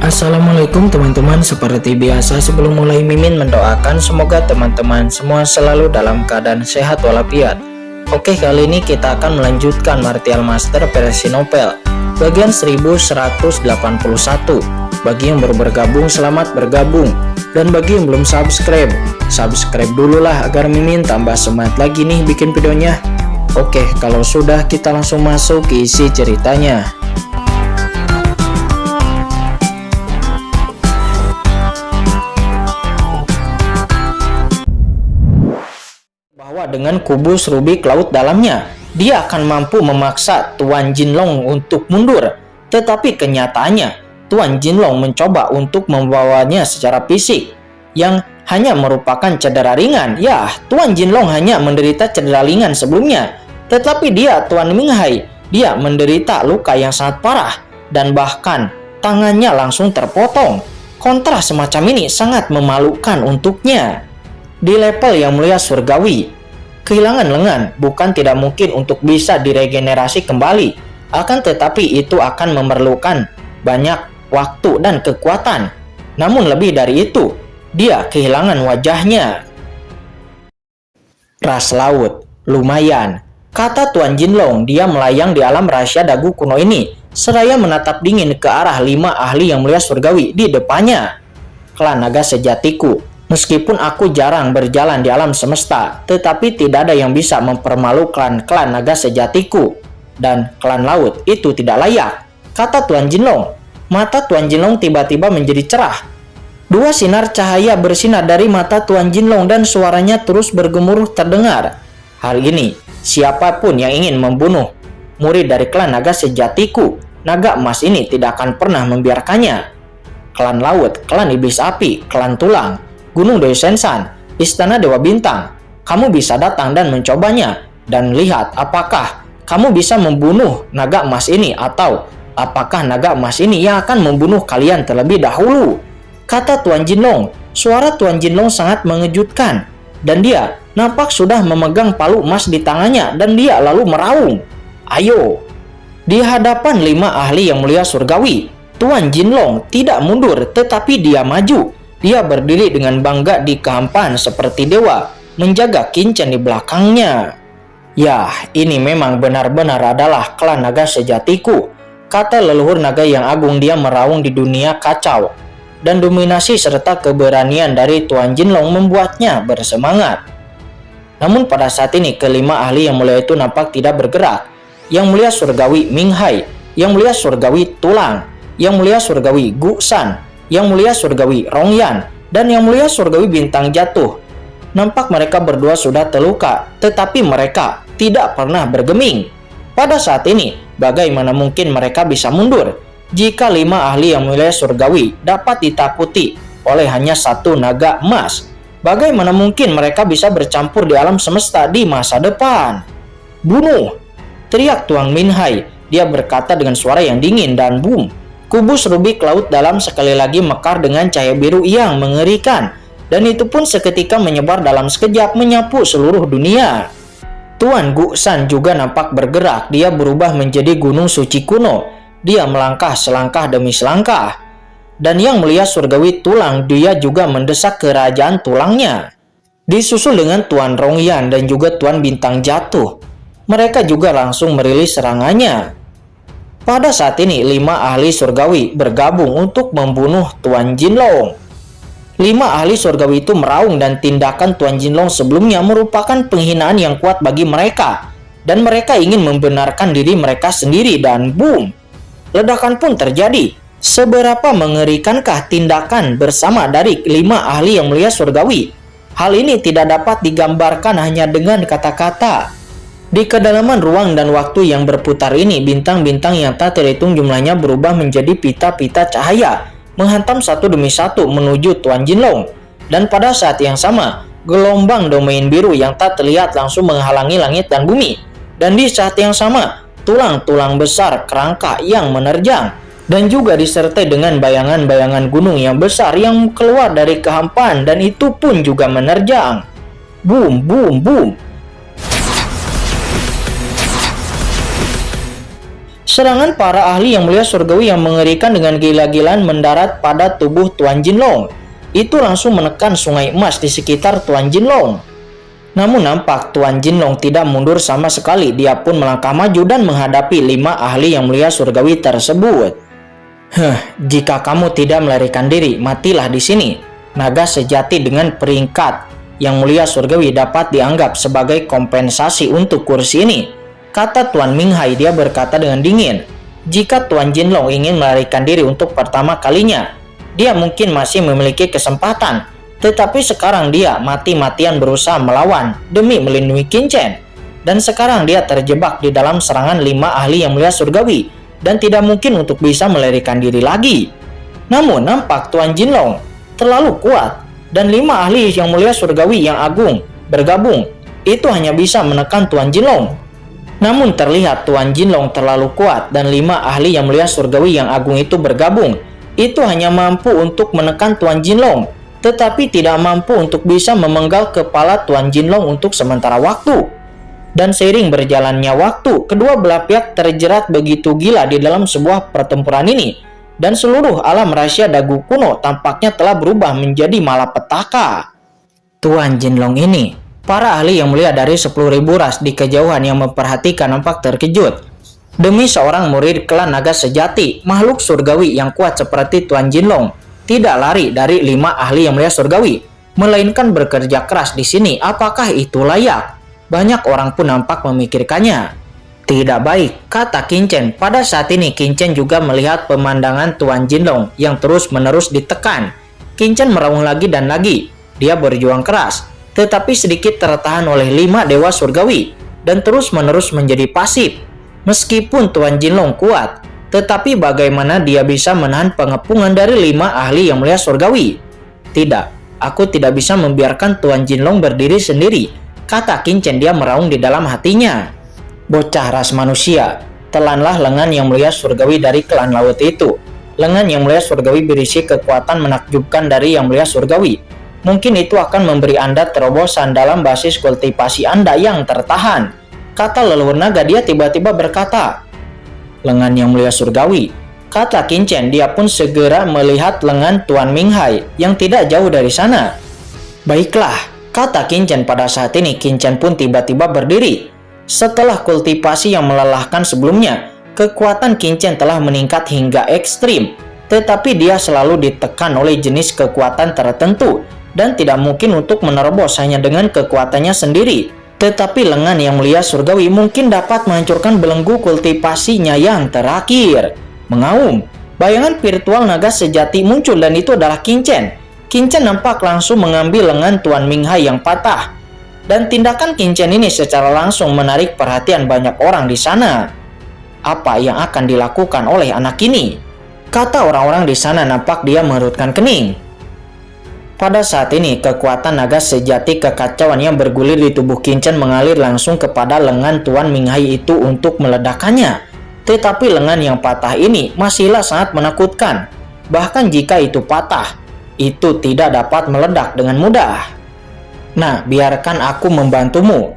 Assalamualaikum teman-teman, seperti biasa sebelum mulai Mimin mendoakan semoga teman-teman semua selalu dalam keadaan sehat walafiat. Oke, kali ini kita akan melanjutkan Martial Master versi novel bagian 1181. Bagi yang baru bergabung, selamat bergabung. Dan bagi yang belum subscribe dulu lah agar Mimin tambah semangat lagi nih bikin videonya. Oke, kalau sudah kita langsung masuk ke isi ceritanya. Bahwa dengan kubus Rubik laut dalamnya, dia akan mampu memaksa Tuan Jinlong untuk mundur. Tetapi kenyataannya, Tuan Jinlong mencoba untuk membawanya secara fisik, yang hanya merupakan cedera ringan. Ya, Tuan Jinlong hanya menderita cedera ringan sebelumnya. Tetapi dia, Tuan Minghai, dia menderita luka yang sangat parah, dan bahkan tangannya langsung terpotong. Kontras semacam ini sangat memalukan untuknya. Di level yang mulia surgawi, kehilangan lengan bukan tidak mungkin untuk bisa diregenerasi kembali, akan tetapi itu akan memerlukan banyak waktu dan kekuatan. Namun lebih dari itu, dia kehilangan wajahnya. Ras laut, lumayan, kata Tuan Jinlong. Dia melayang di alam rahasia dagu kuno ini, seraya menatap dingin ke arah 5 ahli yang mulia surgawi di depannya. Klan naga sejatiku, meskipun aku jarang berjalan di alam semesta, tetapi tidak ada yang bisa mempermalukan klan naga sejatiku. Dan klan laut itu tidak layak, kata Tuan Jinlong. Mata Tuan Jinlong tiba-tiba menjadi cerah. 2 sinar cahaya bersinar dari mata Tuan Jinlong dan suaranya terus bergemuruh terdengar. Hari ini, siapapun yang ingin membunuh murid dari klan naga sejatiku, naga emas ini tidak akan pernah membiarkannya. Klan laut, klan iblis api, klan tulang, Gunung Dewi Sensan, Istana Dewa Bintang, kamu bisa datang dan mencobanya, dan lihat apakah kamu bisa membunuh naga emas ini, atau apakah naga emas ini yang akan membunuh kalian terlebih dahulu, kata Tuan Jinlong. Suara Tuan Jinlong sangat mengejutkan, dan dia nampak sudah memegang palu emas di tangannya, dan dia lalu meraung, ayo. Di hadapan 5 ahli yang mulia surgawi, Tuan Jinlong tidak mundur, tetapi dia maju. Dia berdiri dengan bangga di kehampaan seperti dewa, menjaga Kincen di belakangnya. Ya, ini memang benar-benar adalah klan naga sejatiku, kata leluhur naga yang agung. Dia meraung di dunia kacau, dan dominasi serta keberanian dari Tuan Jinlong membuatnya bersemangat. Namun pada saat ini, kelima ahli yang mulia itu nampak tidak bergerak. Yang mulia surgawi Minghai, yang mulia surgawi Tulang, yang mulia surgawi Gusan, yang mulia surgawi Rongyan, dan yang mulia surgawi Bintang Jatuh. Nampak mereka berdua sudah terluka, tetapi mereka tidak pernah bergeming. Pada saat ini, bagaimana mungkin mereka bisa mundur jika 5 ahli yang mulia surgawi dapat ditakuti oleh hanya 1 naga emas? Bagaimana mungkin mereka bisa bercampur di alam semesta di masa depan? Bunuh! Teriak Tuan Minghai. Dia berkata dengan suara yang dingin, dan boom! Kubus Rubik laut dalam sekali lagi mekar dengan cahaya biru yang mengerikan, dan itu pun seketika menyebar dalam sekejap menyapu seluruh dunia. Tuan Gusan juga nampak bergerak. Dia berubah menjadi gunung suci kuno. Dia melangkah selangkah demi selangkah. Dan yang mulia surgawi Tulang, dia juga mendesak kerajaan tulangnya. Disusul dengan Tuan Rongyan dan juga Tuan Bintang Jatuh. Mereka juga langsung merilis serangannya. Pada saat ini, 5 ahli surgawi bergabung untuk membunuh Tuan Jinlong. 5 ahli surgawi itu meraung, dan tindakan Tuan Jinlong sebelumnya merupakan penghinaan yang kuat bagi mereka. Dan mereka ingin membenarkan diri mereka sendiri, dan boom! Ledakan pun terjadi. Seberapa mengerikankah tindakan bersama dari 5 ahli yang mulia surgawi? Hal ini tidak dapat digambarkan hanya dengan kata-kata. Di kedalaman ruang dan waktu yang berputar ini, bintang-bintang yang tak terhitung jumlahnya berubah menjadi pita-pita cahaya, menghantam satu demi satu menuju Tuan Jinlong. Dan pada saat yang sama, gelombang domain biru yang tak terlihat langsung menghalangi langit dan bumi. Dan di saat yang sama, tulang-tulang besar kerangka yang menerjang, dan juga disertai dengan bayangan-bayangan gunung yang besar yang keluar dari kehampaan, dan itu pun juga menerjang. Boom, boom, boom! Serangan para ahli yang mulia surgawi yang mengerikan dengan gila-gilaan mendarat pada tubuh Tuan Jinlong. Itu langsung menekan sungai emas di sekitar Tuan Jinlong. Namun nampak Tuan Jinlong tidak mundur sama sekali. Dia pun melangkah maju dan menghadapi 5 ahli yang mulia surgawi tersebut. Jika kamu tidak melarikan diri, matilah di sini. Naga sejati dengan peringkat yang mulia surgawi dapat dianggap sebagai kompensasi untuk kursi ini, kata Tuan Minghai. Dia berkata dengan dingin. Jika Tuan Jinlong ingin melarikan diri untuk pertama kalinya, dia mungkin masih memiliki kesempatan. Tetapi sekarang dia mati-matian berusaha melawan demi melindungi Qin Chen. Dan sekarang dia terjebak di dalam serangan 5 ahli yang mulia surgawi dan tidak mungkin untuk bisa melarikan diri lagi. Namun nampak Tuan Jinlong terlalu kuat dan 5 ahli yang mulia surgawi yang agung bergabung itu hanya bisa menekan Tuan Jinlong. Namun terlihat Tuan Jinlong terlalu kuat dan 5 ahli yang mulia surgawi yang agung itu bergabung itu hanya mampu untuk menekan Tuan Jinlong, tetapi tidak mampu untuk bisa memenggal kepala Tuan Jinlong untuk sementara waktu. Dan seiring berjalannya waktu, kedua belah pihak terjerat begitu gila di dalam sebuah pertempuran ini. Dan seluruh alam rahasia dagu kuno tampaknya telah berubah menjadi malapetaka. Tuan Jinlong ini, para ahli yang mulia dari 10.000 ras di kejauhan yang memperhatikan nampak terkejut. Demi seorang murid klan naga sejati, makhluk surgawi yang kuat seperti Tuan Jinlong tidak lari dari 5 ahli yang mulia surgawi, melainkan bekerja keras di sini. Apakah itu layak? Banyak orang pun nampak memikirkannya. Tidak baik, kata Qin Chen. Pada saat ini Qin Chen juga melihat pemandangan Tuan Jinlong yang terus-menerus ditekan. Qin Chen meraung lagi dan lagi. Dia berjuang keras, tetapi sedikit tertahan oleh 5 dewa surgawi dan terus-menerus menjadi pasif. Meskipun Tuan Jinlong kuat, tetapi bagaimana dia bisa menahan pengepungan dari 5 ahli yang mulia surgawi? Tidak, aku tidak bisa membiarkan Tuan Jinlong berdiri sendiri, kata Qin Chen. Dia meraung di dalam hatinya. Bocah ras manusia, telanlah lengan yang mulia surgawi dari klan laut itu. Lengan yang mulia surgawi berisi kekuatan menakjubkan dari yang mulia surgawi. Mungkin itu akan memberi Anda terobosan dalam basis kultivasi Anda yang tertahan, kata leluhur naga. Dia tiba-tiba berkata, lengan yang mulia surgawi, kata Qin Chen. Dia pun segera melihat lengan Tuan Minghai yang tidak jauh dari sana. Baiklah, kata Qin Chen. Pada saat ini Qin Chen pun tiba-tiba berdiri. Setelah kultivasi yang melelahkan sebelumnya, kekuatan Qin Chen telah meningkat hingga ekstrim. Tetapi dia selalu ditekan oleh jenis kekuatan tertentu dan tidak mungkin untuk menerobos hanya dengan kekuatannya sendiri. Tetapi lengan yang mulia surgawi mungkin dapat menghancurkan belenggu kultivasinya yang terakhir. Mengaum, bayangan virtual naga sejati muncul dan itu adalah Qin Chen. Qin Chen nampak langsung mengambil lengan Tuan Minghai yang patah. Dan tindakan Qin Chen ini secara langsung menarik perhatian banyak orang di sana. Apa yang akan dilakukan oleh anak ini? Kata orang-orang di sana. Nampak dia mengerutkan kening. Pada saat ini, kekuatan naga sejati kekacauan yang bergulir di tubuh Qin Chen mengalir langsung kepada lengan Tuan Minghai itu untuk meledakkannya. Tetapi lengan yang patah ini masihlah sangat menakutkan. Bahkan jika itu patah, itu tidak dapat meledak dengan mudah. Nah, biarkan aku membantumu.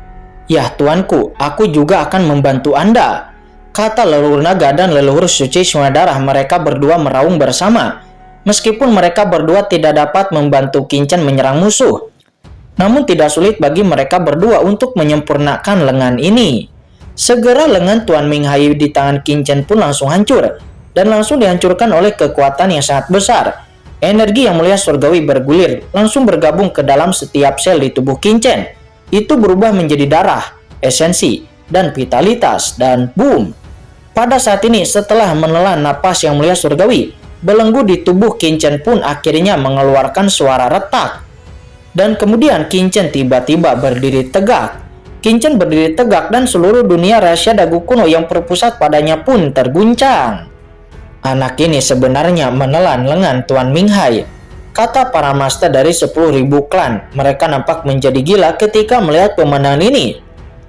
Ya tuanku, aku juga akan membantu Anda, kata leluhur naga dan leluhur suci Sungai-Darah. Mereka berdua meraung bersama. Meskipun mereka berdua tidak dapat membantu Qin Chen menyerang musuh, namun tidak sulit bagi mereka berdua untuk menyempurnakan lengan ini. Segera lengan Tuan Minghai di tangan Qin Chen pun langsung hancur, dan langsung dihancurkan oleh kekuatan yang sangat besar. Energi yang mulia surgawi bergulir, langsung bergabung ke dalam setiap sel di tubuh Qin Chen. Itu berubah menjadi darah, esensi, dan vitalitas, dan boom. Pada saat ini, setelah menelan napas yang mulia surgawi, belenggu di tubuh Qin Chen pun akhirnya mengeluarkan suara retak. Dan kemudian Qin Chen tiba-tiba berdiri tegak. Qin Chen berdiri tegak dan seluruh dunia rahasia dagu kuno yang berpusat padanya pun terguncang. Anak ini sebenarnya menelan lengan Tuan Minghai, kata para master dari 10.000 klan. Mereka nampak menjadi gila ketika melihat pemandangan ini.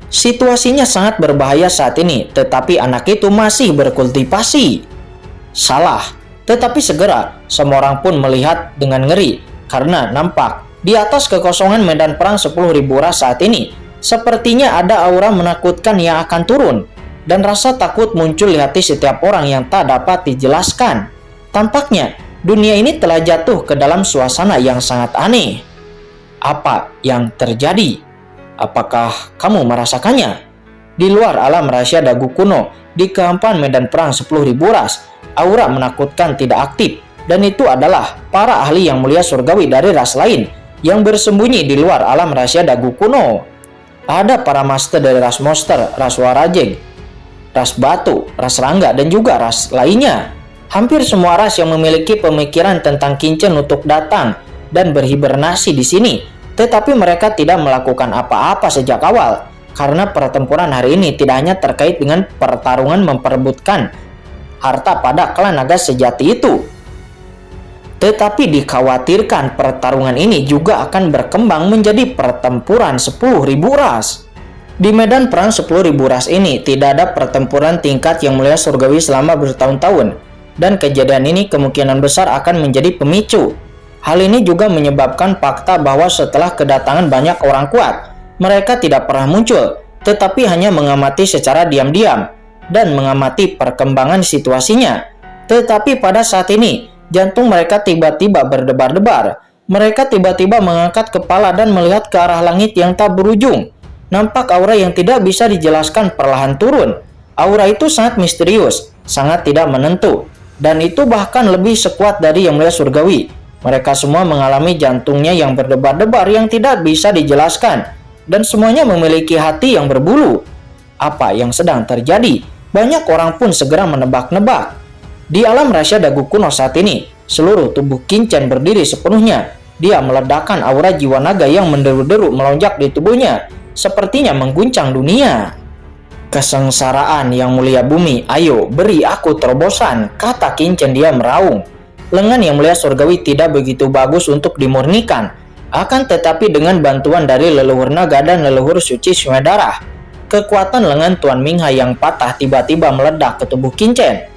Situasinya sangat berbahaya saat ini, tetapi anak itu masih berkultivasi. Salah. Tetapi segera, semua orang pun melihat dengan ngeri, karena nampak di atas kekosongan medan perang 10.000 ras saat ini, sepertinya ada aura menakutkan yang akan turun. dan rasa takut muncul di hati setiap orang yang tak dapat dijelaskan. Tampaknya dunia ini telah jatuh ke dalam suasana yang sangat aneh. Apa yang terjadi? Apakah kamu merasakannya? Di luar alam rahasia Dagu kuno, di kehampaan medan perang 10.000 ras, aura menakutkan tidak aktif, dan itu adalah para ahli yang mulia surgawi dari ras lain yang bersembunyi di luar alam rahasia Dagu kuno. Ada para master dari ras monster, ras warajeg, ras batu, ras rangga, dan juga ras lainnya. Hampir semua ras yang memiliki pemikiran tentang Qin Chen untuk datang dan berhibernasi di sini, tetapi mereka tidak melakukan apa-apa sejak awal, karena pertempuran hari ini tidak hanya terkait dengan pertarungan memperebutkan harta pada klan naga sejati itu, tetapi dikhawatirkan pertarungan ini juga akan berkembang menjadi pertempuran 10.000 ras. Di medan perang 10.000 ras ini tidak ada pertempuran tingkat yang mulia surgawi selama bertahun-tahun, dan kejadian ini kemungkinan besar akan menjadi pemicu. Hal ini juga menyebabkan fakta bahwa setelah kedatangan banyak orang kuat, mereka tidak pernah muncul, tetapi hanya mengamati secara diam-diam dan mengamati perkembangan situasinya. Tetapi pada saat ini, jantung mereka tiba-tiba berdebar-debar. Mereka tiba-tiba mengangkat kepala dan melihat ke arah langit yang tak berujung. Nampak aura yang tidak bisa dijelaskan perlahan turun. Aura itu sangat misterius, sangat tidak menentu, dan itu bahkan lebih sekuat dari yang mulia surgawi. Mereka semua mengalami jantungnya yang berdebar-debar yang tidak bisa dijelaskan, dan semuanya memiliki hati yang berbulu. Apa yang sedang terjadi? Banyak orang pun segera menebak-nebak. Di alam rahasia Dagu kuno saat ini, seluruh tubuh Qin Chen berdiri sepenuhnya. Dia meledakkan aura jiwa naga yang menderu-deru melonjak di tubuhnya, sepertinya mengguncang dunia. Kesengsaraan yang mulia bumi, ayo beri aku terobosan, kata Qin Chen. Dia meraung. Lengan yang mulia surgawi tidak begitu bagus untuk dimurnikan, akan tetapi dengan bantuan dari leluhur naga dan leluhur suci sungai darah, kekuatan lengan Tuan Mingha yang patah tiba-tiba meledak ke tubuh Qin Chen.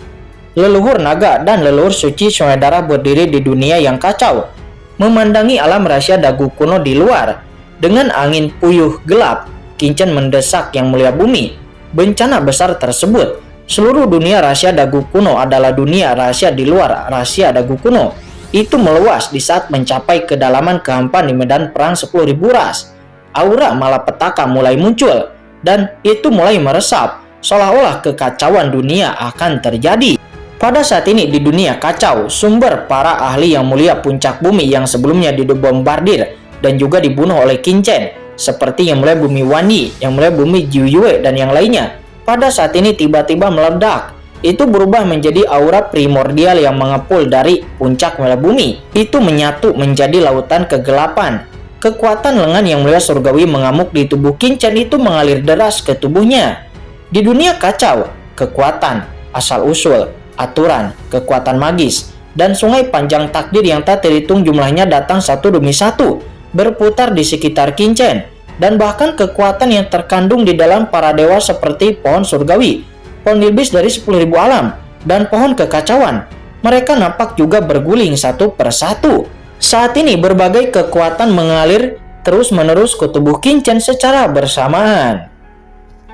Leluhur naga dan leluhur suci sungai darah berdiri di dunia yang kacau, memandangi alam rahasia Dagu kuno di luar. Dengan angin puyuh gelap, Qin Chen mendesak yang mulia bumi. Bencana besar tersebut, seluruh dunia rahasia Dagu kuno adalah dunia rahasia di luar rahasia Dagu kuno, itu meluas di saat mencapai kedalaman kehampaan di medan perang 10.000 ras. Aura malapetaka mulai muncul, dan itu mulai meresap, seolah-olah kekacauan dunia akan terjadi. Pada saat ini di dunia kacau, sumber para ahli yang mulia puncak bumi yang sebelumnya dibombardir dan juga dibunuh oleh Qin Chen, seperti yang mulia bumi Wan Yi, yang mulia bumi Jiu Yue, dan yang lainnya, pada saat ini tiba-tiba meledak. Itu berubah menjadi aura primordial yang mengepul dari puncak mulia bumi. Itu menyatu menjadi lautan kegelapan. Kekuatan lengan yang mulia surgawi mengamuk di tubuh Qin Chen itu mengalir deras ke tubuhnya. Di dunia kacau, kekuatan, asal-usul, aturan, kekuatan magis, dan sungai panjang takdir yang tak terhitung jumlahnya datang satu demi satu, berputar di sekitar Qin Chen, dan bahkan kekuatan yang terkandung di dalam para dewa seperti pohon surgawi, pohon iblis dari 10.000 alam, dan pohon kekacauan. Mereka nampak juga berguling satu persatu. Saat ini berbagai kekuatan mengalir terus-menerus ke tubuh Qin Chen secara bersamaan.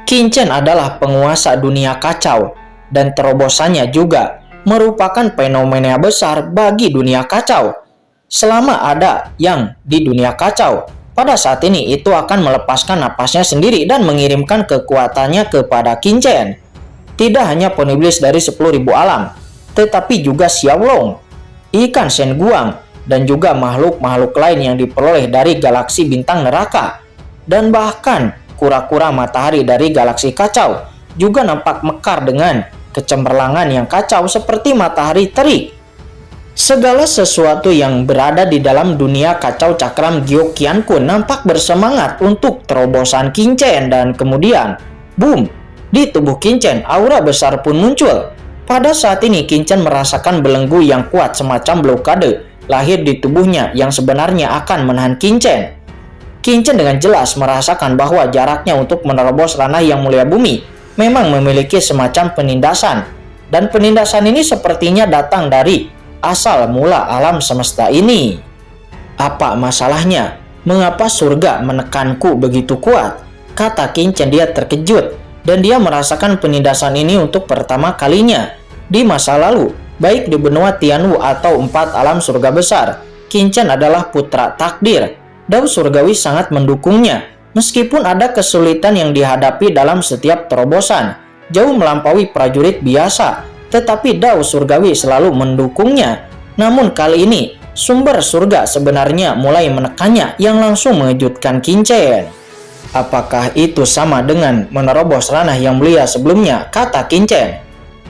Qin Chen adalah penguasa dunia kacau, dan terobosannya juga merupakan fenomena besar bagi dunia kacau. Selama ada yang di dunia kacau, pada saat ini itu akan melepaskan napasnya sendiri dan mengirimkan kekuatannya kepada Qin Chen. Tidak hanya pohon iblis dari 10.000 alam, tetapi juga Xiaolong, ikan Shen Guang, dan juga makhluk-makhluk lain yang diperoleh dari galaksi bintang neraka, dan bahkan kura-kura matahari dari galaksi kacau juga nampak mekar dengan kecemerlangan yang kacau seperti matahari terik. Segala sesuatu yang berada di dalam dunia kacau cakram Gyeokyanku nampak bersemangat untuk terobosan Qin Chen, dan kemudian, boom, di tubuh Qin Chen aura besar pun muncul. Pada saat ini Qin Chen merasakan belenggu yang kuat semacam blokade lahir di tubuhnya yang sebenarnya akan menahan Qin Chen. Qin Chen dengan jelas merasakan bahwa jaraknya untuk menerobos ranah yang mulia bumi memang memiliki semacam penindasan, dan penindasan ini sepertinya datang dari asal mula alam semesta ini. Apa masalahnya? Mengapa surga menekanku begitu kuat? Kata Qin Chen. Dia terkejut dan dia merasakan penindasan ini untuk pertama kalinya. Di masa lalu, baik di benua Tianwu atau 4 alam surga besar, Qin Chen adalah putra takdir. Dao surgawi sangat mendukungnya, meskipun ada kesulitan yang dihadapi dalam setiap terobosan, jauh melampaui prajurit biasa, tetapi Dao surgawi selalu mendukungnya. Namun kali ini, sumber surga sebenarnya mulai menekannya yang langsung mengejutkan Qin Chen. Apakah itu sama dengan menerobos ranah yang mulia sebelumnya, kata Qin Chen.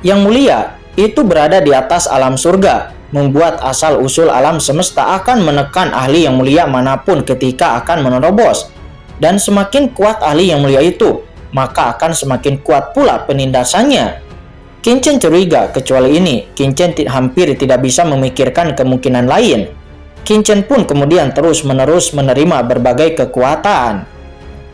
Yang mulia itu berada di atas alam surga, membuat asal-usul alam semesta akan menekan ahli yang mulia manapun ketika akan menerobos. Dan semakin kuat ahli yang mulia itu, maka akan semakin kuat pula penindasannya. Qin Chen curiga, kecuali ini, Qin Chen hampir tidak bisa memikirkan kemungkinan lain. Qin Chen pun kemudian terus-menerus menerima berbagai kekuatan.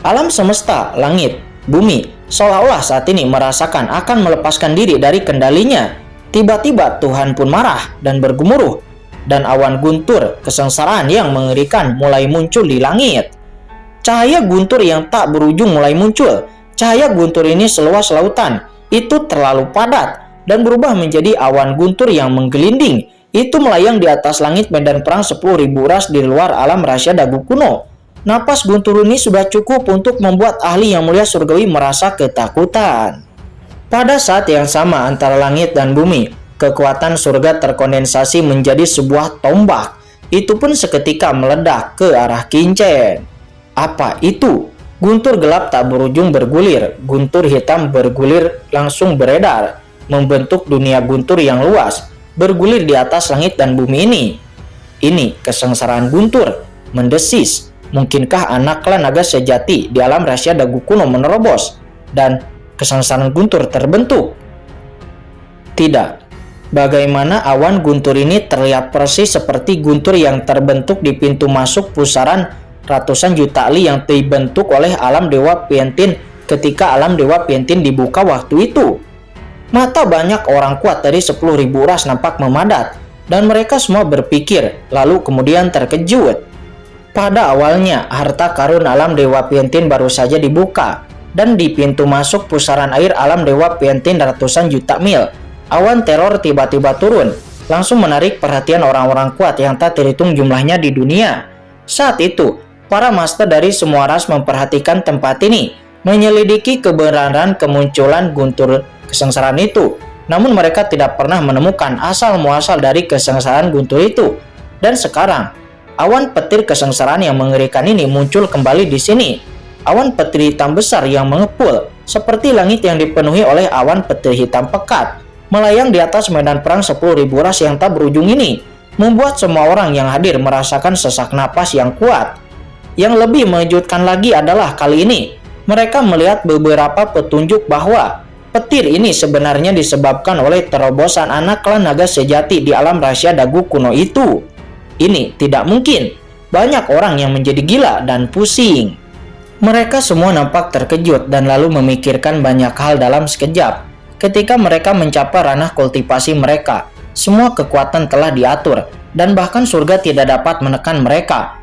Alam semesta, langit, bumi, seolah-olah saat ini merasakan akan melepaskan diri dari kendalinya. Tiba-tiba Tuhan pun marah dan bergemuruh, dan awan guntur kesengsaraan yang mengerikan mulai muncul di langit. Cahaya guntur yang tak berujung mulai muncul. Cahaya guntur ini seluas lautan, itu terlalu padat, dan berubah menjadi awan guntur yang menggelinding. Itu melayang di atas langit medan perang 10.000 ras di luar alam rahasia dagu kuno. Napas guntur ini sudah cukup untuk membuat ahli yang mulia surgawi merasa ketakutan. Pada saat yang sama antara langit dan bumi, kekuatan surga terkondensasi menjadi sebuah tombak. Itu pun seketika meledak ke arah Qin Chen. Apa itu? Guntur gelap tak berujung bergulir, guntur hitam bergulir langsung beredar, membentuk dunia guntur yang luas, bergulir di atas langit dan bumi ini. Ini kesengsaraan guntur, mendesis. Mungkinkah anak klan naga sejati di alam rahasia dagu kuno menerobos dan kesengsaraan guntur terbentuk? Tidak. Bagaimana awan guntur ini terlihat persis seperti guntur yang terbentuk di pintu masuk pusaran ratusan juta li yang dibentuk oleh alam Dewa Piantin ketika alam Dewa Piantin dibuka waktu itu. Mata banyak orang kuat dari 10.000 ras nampak memadat, dan mereka semua berpikir, lalu kemudian terkejut. Pada awalnya, harta karun alam Dewa Piantin baru saja dibuka, dan di pintu masuk pusaran air alam Dewa Piantin ratusan juta mil, awan teror tiba-tiba turun, langsung menarik perhatian orang-orang kuat yang tak terhitung jumlahnya di dunia. Saat itu, para master dari semua ras memperhatikan tempat ini, menyelidiki kebenaran kemunculan guntur kesengsaraan itu. Namun mereka tidak pernah menemukan asal-muasal dari kesengsaraan guntur itu. Dan sekarang, awan petir kesengsaraan yang mengerikan ini muncul kembali di sini. Awan petir hitam besar yang mengepul, seperti langit yang dipenuhi oleh awan petir hitam pekat, melayang di atas medan perang 10.000 ras yang tak berujung ini, membuat semua orang yang hadir merasakan sesak napas yang kuat. Yang lebih mengejutkan lagi adalah kali ini, mereka melihat beberapa petunjuk bahwa petir ini sebenarnya disebabkan oleh terobosan anak klan naga sejati di alam rahasia dagu kuno itu. Ini tidak mungkin. Banyak orang yang menjadi gila dan pusing. Mereka semua nampak terkejut dan lalu memikirkan banyak hal dalam sekejap. Ketika mereka mencapai ranah kultivasi mereka, semua kekuatan telah diatur dan bahkan surga tidak dapat menekan mereka.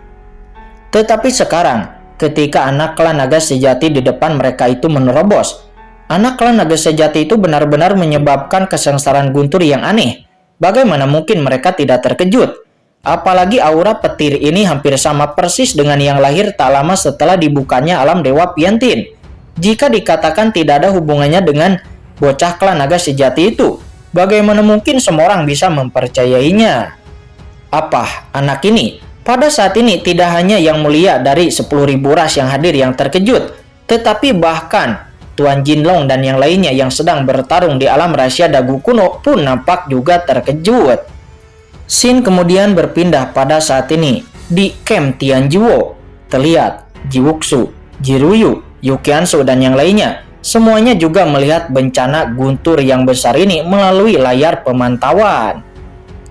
Tetapi sekarang, ketika anak klan naga sejati di depan mereka itu menerobos, anak klan naga sejati itu benar-benar menyebabkan kesengsaraan guntur yang aneh. Bagaimana mungkin mereka tidak terkejut? Apalagi aura petir ini hampir sama persis dengan yang lahir tak lama setelah dibukanya alam Dewa Piantin. Jika dikatakan tidak ada hubungannya dengan bocah klan naga sejati itu, bagaimana mungkin semua orang bisa mempercayainya? Apa anak ini? Pada saat ini tidak hanya yang mulia dari 10.000 ras yang hadir yang terkejut, tetapi bahkan Tuan Jinlong dan yang lainnya yang sedang bertarung di alam rahasia dagu kuno pun nampak juga terkejut. Scene kemudian berpindah pada saat ini di camp Tianjiwo. Terlihat Jiwuxu, Jiruyu, Yukiansu dan yang lainnya semuanya juga melihat bencana guntur yang besar ini melalui layar pemantauan.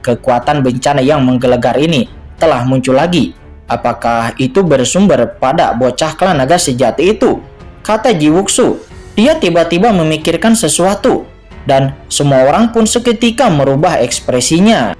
Kekuatan bencana yang menggelegar ini telah muncul lagi. Apakah itu bersumber pada bocah klan naga sejati itu? Kata Jiwuxu. Dia tiba-tiba memikirkan sesuatu dan semua orang pun seketika merubah ekspresinya.